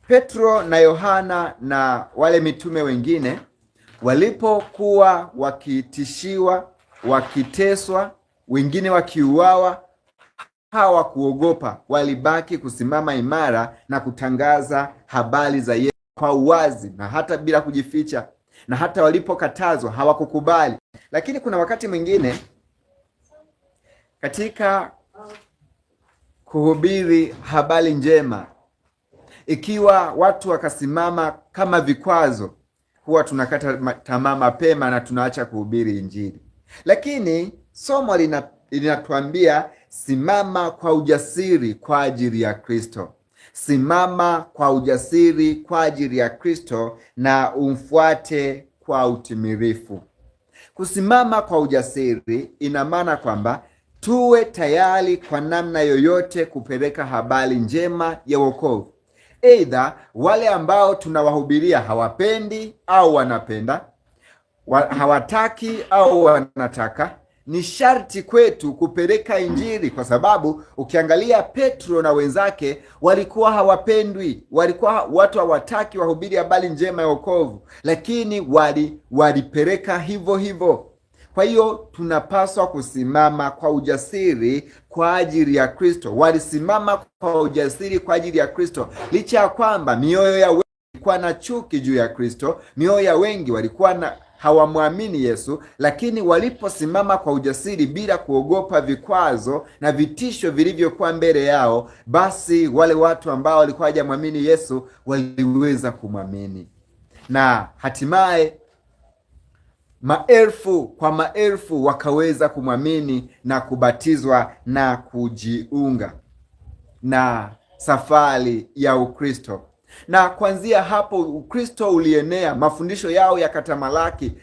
Petro na Yohana na wale mitume wengine walipokuwa wakitishiwa, wakiteswa, wengine wakiuawa, hawakuogopa. Walibaki kusimama imara na kutangaza habari za Yesu kwa uwazi na hata bila kujificha. Na hata walipokatazwa hawakukubali. Lakini kuna wakati mwingine katika kuhubiri habari njema, ikiwa watu wakasimama kama vikwazo, huwa tunakata tamaa mapema na tunaacha kuhubiri Injili. Lakini somo linatuambia simama kwa ujasiri kwa ajili ya Kristo. Simama kwa ujasiri kwa ajili ya Kristo na umfuate kwa utimilifu. Kusimama kwa ujasiri ina maana kwamba tuwe tayari kwa namna yoyote kupeleka habari njema ya wokovu. Aidha wale ambao tunawahubiria hawapendi au wanapenda, hawataki au wanataka, ni sharti kwetu kupeleka Injili, kwa sababu ukiangalia Petro na wenzake walikuwa hawapendwi, walikuwa watu hawataki wahubiri habari njema ya wokovu, lakini walipeleka hivyo hivyo. Kwa hiyo tunapaswa kusimama kwa ujasiri kwa ajili ya Kristo. Walisimama kwa ujasiri kwa ajili ya Kristo, licha ya kwamba mioyo ya wengi ilikuwa na chuki juu ya Kristo, mioyo ya wengi walikuwa hawamwamini Yesu, lakini waliposimama kwa ujasiri bila kuogopa vikwazo na vitisho vilivyokuwa mbele yao, basi wale watu ambao walikuwa hawajamwamini Yesu waliweza kumwamini, na hatimaye maelfu kwa maelfu wakaweza kumwamini na kubatizwa na kujiunga na safari ya Ukristo. Na kuanzia hapo Ukristo ulienea, mafundisho yao yakatamalaki,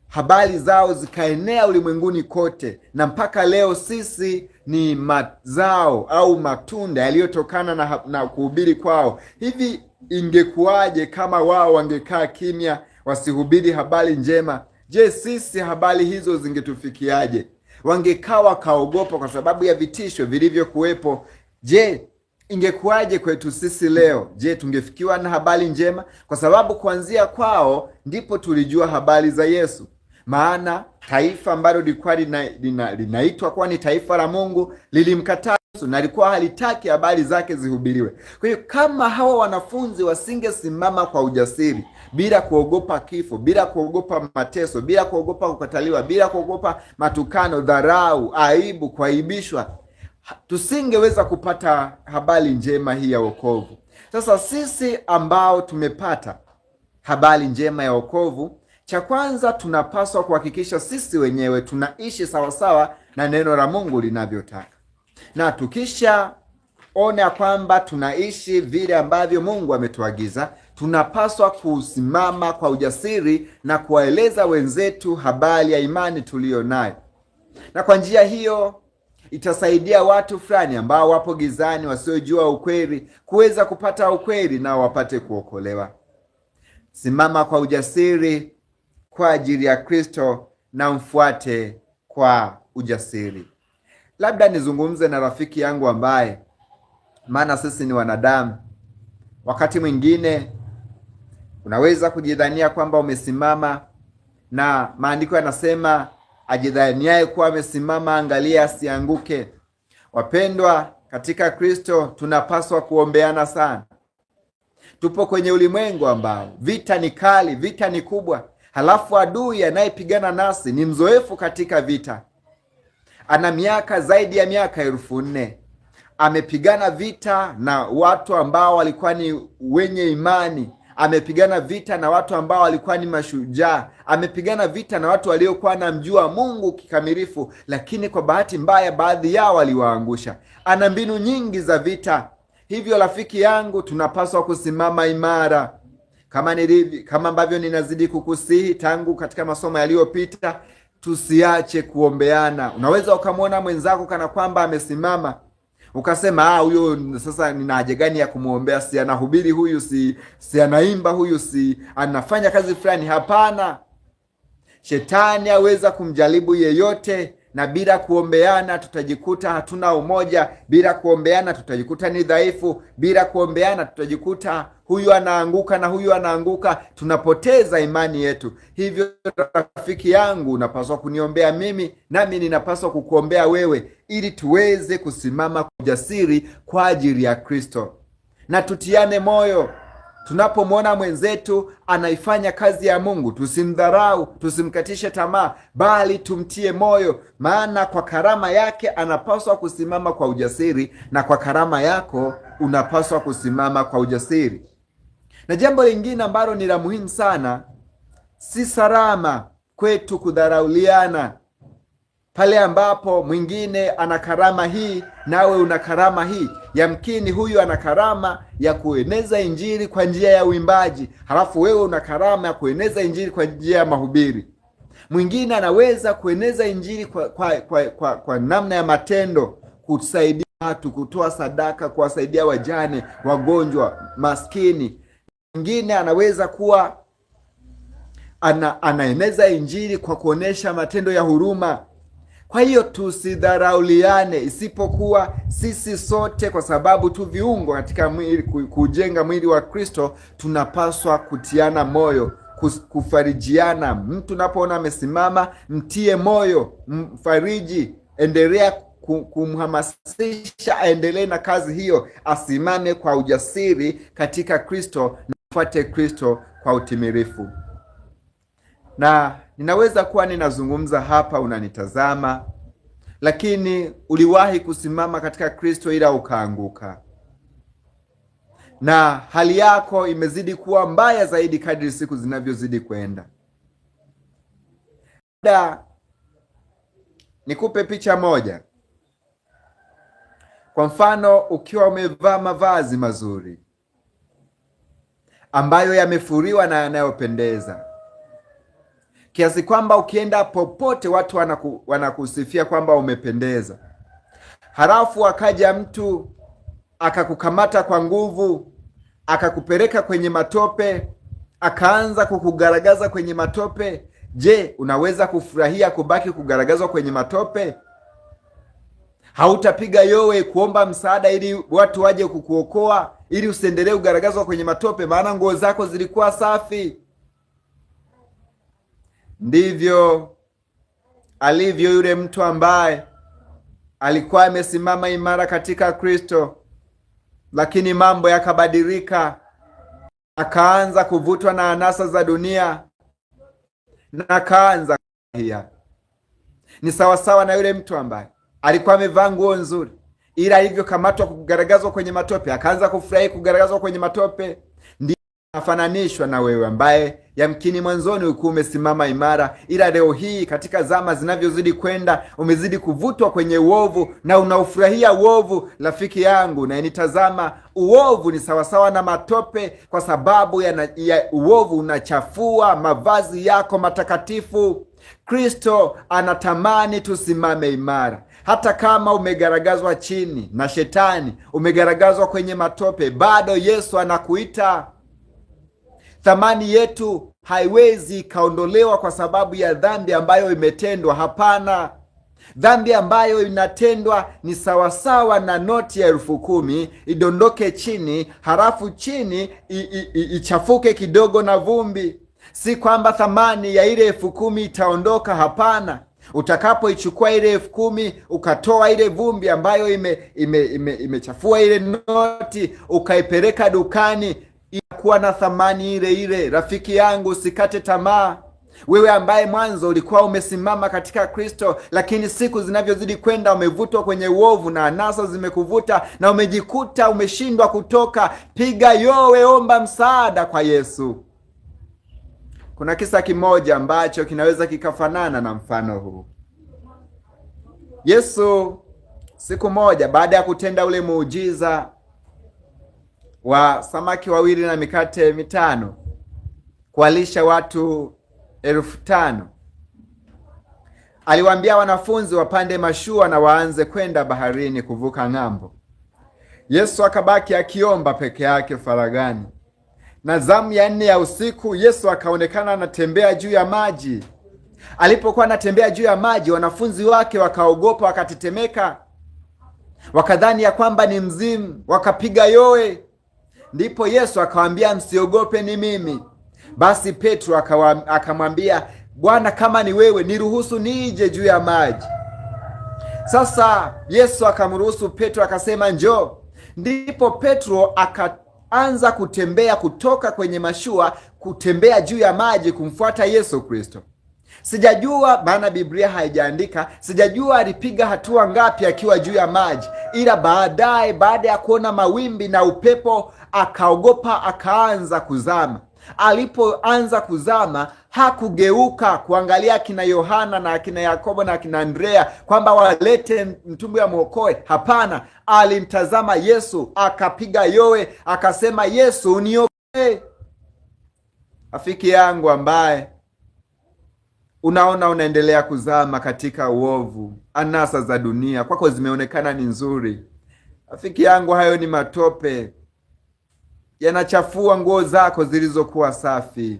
habari zao zikaenea ulimwenguni kote, na mpaka leo sisi ni mazao au matunda yaliyotokana na kuhubiri kwao. Hivi ingekuwaje kama wao wangekaa kimya wasihubiri habari njema? Je, sisi habari hizo zingetufikiaje? Wangekaa wakaogopa kwa sababu ya vitisho vilivyokuwepo. Je, ingekuwaje kwetu sisi leo? Je, tungefikiwa na habari njema? Kwa sababu kuanzia kwao ndipo tulijua habari za Yesu. Maana taifa ambalo lilikuwa linaitwa kuwa ni taifa la Mungu lilimkataa Yesu na lilikuwa halitaki habari zake zihubiriwe. Kwa hiyo kama hawa wanafunzi wasingesimama kwa ujasiri, bila kuogopa kifo, bila kuogopa mateso, bila kuogopa kukataliwa, bila kuogopa matukano, dharau, aibu, kuaibishwa, tusingeweza kupata habari njema hii ya wokovu. Sasa sisi ambao tumepata habari njema ya wokovu, cha kwanza tunapaswa kuhakikisha sisi wenyewe tunaishi sawasawa na neno la Mungu linavyotaka. Na tukishaona kwamba tunaishi vile ambavyo Mungu ametuagiza, tunapaswa kusimama kwa ujasiri na kuwaeleza wenzetu habari ya imani tuliyo nayo. Na kwa njia hiyo itasaidia watu fulani ambao wapo gizani, wasiojua ukweli, kuweza kupata ukweli na wapate kuokolewa. Simama kwa ujasiri kwa ajili ya Kristo na mfuate kwa ujasiri. Labda nizungumze na rafiki yangu ambaye, maana sisi ni wanadamu, wakati mwingine unaweza kujidhania kwamba umesimama, na maandiko yanasema ajidhaniaye kuwa amesimama angalia asianguke. Wapendwa katika Kristo, tunapaswa kuombeana sana. Tupo kwenye ulimwengu ambao vita ni kali, vita ni kubwa. Halafu adui anayepigana nasi ni mzoefu katika vita. Ana miaka zaidi ya miaka 4,000. Amepigana vita na watu ambao walikuwa ni wenye imani. Amepigana vita na watu ambao walikuwa ni mashujaa. Amepigana vita na watu waliokuwa na mjua Mungu kikamilifu, lakini kwa bahati mbaya baadhi yao waliwaangusha. Ana mbinu nyingi za vita. Hivyo rafiki yangu, tunapaswa kusimama imara. Kama ambavyo ninazidi kukusihi tangu katika masomo yaliyopita, tusiache kuombeana. Unaweza ukamwona mwenzako kana kwamba amesimama, ukasema huyo sasa nina haja gani ya kumuombea? Si anahubiri huyu, si anaimba huyu, si anafanya kazi fulani. Hapana, shetani aweza kumjaribu yeyote na bila kuombeana tutajikuta hatuna umoja. Bila kuombeana tutajikuta ni dhaifu. Bila kuombeana tutajikuta huyu anaanguka na huyu anaanguka, tunapoteza imani yetu. Hivyo rafiki yangu, unapaswa kuniombea mimi, nami ninapaswa kukuombea wewe, ili tuweze kusimama kwa ujasiri kwa ajili ya Kristo, na tutiane moyo. Tunapomwona mwenzetu anaifanya kazi ya Mungu, tusimdharau, tusimkatishe tamaa, bali tumtie moyo, maana kwa karama yake anapaswa kusimama kwa ujasiri, na kwa karama yako unapaswa kusimama kwa ujasiri. Na jambo lingine ambalo ni la muhimu sana, si salama kwetu kudharauliana. Pale ambapo mwingine ana karama hii nawe una karama hii, yamkini huyu ana karama ya kueneza injili kwa njia ya uimbaji, halafu wewe una karama ya kueneza injili kwa njia ya mahubiri. Mwingine anaweza kueneza injili kwa namna ya matendo, kusaidia watu, kutoa sadaka, kuwasaidia wajane, wagonjwa, maskini. Mwingine anaweza kuwa anaeneza injili kwa kuonesha matendo ya huruma. Kwa hiyo tusidharauliane, isipokuwa sisi sote, kwa sababu tu viungo katika mwili, kujenga mwili wa Kristo, tunapaswa kutiana moyo, kufarijiana. Mtu unapoona amesimama, mtie moyo, mfariji, endelea kumhamasisha aendelee na kazi hiyo, asimame kwa ujasiri katika Kristo na kufuate Kristo kwa utimilifu. Na ninaweza kuwa ninazungumza hapa, unanitazama, lakini uliwahi kusimama katika Kristo ila ukaanguka, na hali yako imezidi kuwa mbaya zaidi kadri siku zinavyozidi kwenda. Nikupe picha moja. Kwa mfano, ukiwa umevaa mavazi mazuri ambayo yamefuriwa na yanayopendeza, kiasi kwamba ukienda popote watu wanakusifia kwamba umependeza, halafu akaja mtu akakukamata kwa nguvu, akakupeleka kwenye matope, akaanza kukugaragaza kwenye matope. Je, unaweza kufurahia kubaki kugaragazwa kwenye matope? Hautapiga yowe kuomba msaada ili watu waje kukuokoa, ili usiendelee kugaragazwa kwenye matope, maana nguo zako zilikuwa safi. Ndivyo alivyo yule mtu ambaye alikuwa amesimama imara katika Kristo, lakini mambo yakabadilika, akaanza kuvutwa na anasa za dunia na akaanza kuhia. Ni sawasawa na yule mtu ambaye alikuwa amevaa nguo nzuri, ila hivyo kamatwa kugaragazwa kwenye matope, akaanza kufurahi kugaragazwa kwenye matope. Ndio afananishwa na wewe ambaye yamkini mwanzoni ulikuwa umesimama imara, ila leo hii katika zama zinavyozidi kwenda umezidi kuvutwa kwenye uovu na unaufurahia uovu. Rafiki yangu na nitazama, uovu ni sawasawa na matope, kwa sababu ya uovu unachafua mavazi yako matakatifu. Kristo anatamani tusimame imara. Hata kama umegaragazwa chini na shetani, umegaragazwa kwenye matope, bado Yesu anakuita. Thamani yetu haiwezi ikaondolewa kwa sababu ya dhambi ambayo imetendwa. Hapana. Dhambi ambayo inatendwa ni sawasawa na noti ya 10,000 idondoke chini, halafu chini ichafuke kidogo na vumbi. Si kwamba thamani ya ile 10,000 itaondoka. Hapana. Utakapoichukua ile 10,000 ukatoa ile vumbi ambayo imechafua ile noti, ukaipeleka dukani, inakuwa na thamani ile ile. Rafiki yangu, usikate tamaa. Wewe ambaye mwanzo ulikuwa umesimama katika Kristo, lakini siku zinavyozidi kwenda umevutwa kwenye uovu na anasa zimekuvuta na umejikuta umeshindwa kutoka, piga yowe, omba msaada kwa Yesu. Kuna kisa kimoja ambacho kinaweza kikafanana na mfano huu. Yesu siku moja baada ya kutenda ule muujiza wa samaki 2 na mikate 5 kuwalisha watu 5,000, aliwaambia wanafunzi wapande mashua na waanze kwenda baharini kuvuka ng'ambo. Yesu akabaki akiomba peke yake faragani. Na zamu ya 4 ya usiku Yesu akaonekana anatembea juu ya maji. Alipokuwa anatembea juu ya maji, wanafunzi wake wakaogopa, wakatetemeka, wakadhani ya kwamba ni mzimu, wakapiga yowe. Ndipo Yesu akawaambia, msiogope, ni mimi. Basi Petro akamwambia, Bwana, kama ni wewe, niruhusu nije juu ya maji. Sasa Yesu akamruhusu Petro, akasema njoo. Ndipo Petro akaanza kutembea kutoka kwenye mashua, kutembea juu ya maji kumfuata Yesu Kristo. Sijajua, maana Biblia haijaandika, sijajua alipiga hatua ngapi akiwa juu ya maji, ila baadaye, baada ya kuona mawimbi na upepo, akaogopa, akaanza kuzama. Alipoanza kuzama, hakugeuka kuangalia akina Yohana na akina Yakobo na akina Andrea kwamba walete mtumbwi ya mwokoe. Hapana, alimtazama Yesu, akapiga yowe, akasema, Yesu, uniokoe. Rafiki yangu ambaye unaona unaendelea kuzama katika uovu, anasa za dunia kwako zimeonekana ni nzuri, rafiki yangu, hayo ni matope, yanachafua nguo zako zilizokuwa safi.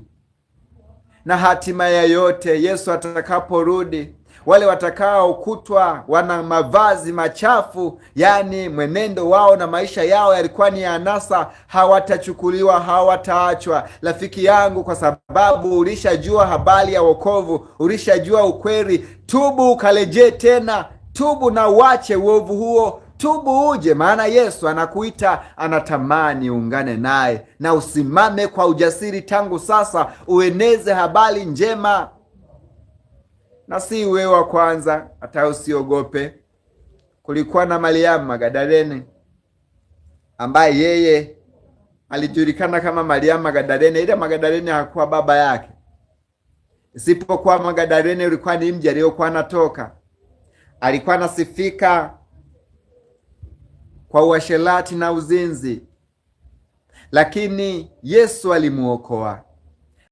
Na hatima ya yote, Yesu atakaporudi, wale watakaokutwa wana mavazi machafu, yani mwenendo wao na maisha yao yalikuwa ni ya anasa, hawatachukuliwa, hawataachwa. Rafiki yangu, kwa sababu ulishajua habari ya wokovu, ulishajua ukweli, tubu, ukarejee tena. Tubu na uache uovu huo. Tubu uje, maana Yesu anakuita, anatamani uungane naye, na usimame kwa ujasiri tangu sasa, ueneze habari njema. Na si wewe wa kwanza, hata usiogope. Kulikuwa na Mariamu Magdalene ambaye yeye alijulikana kama Mariamu Magdalene, ila Magdalene hakuwa baba yake, isipokuwa Magdalene ulikuwa ni mji aliyokuwa anatoka. Alikuwa anasifika kwa uasherati na uzinzi, lakini Yesu alimuokoa.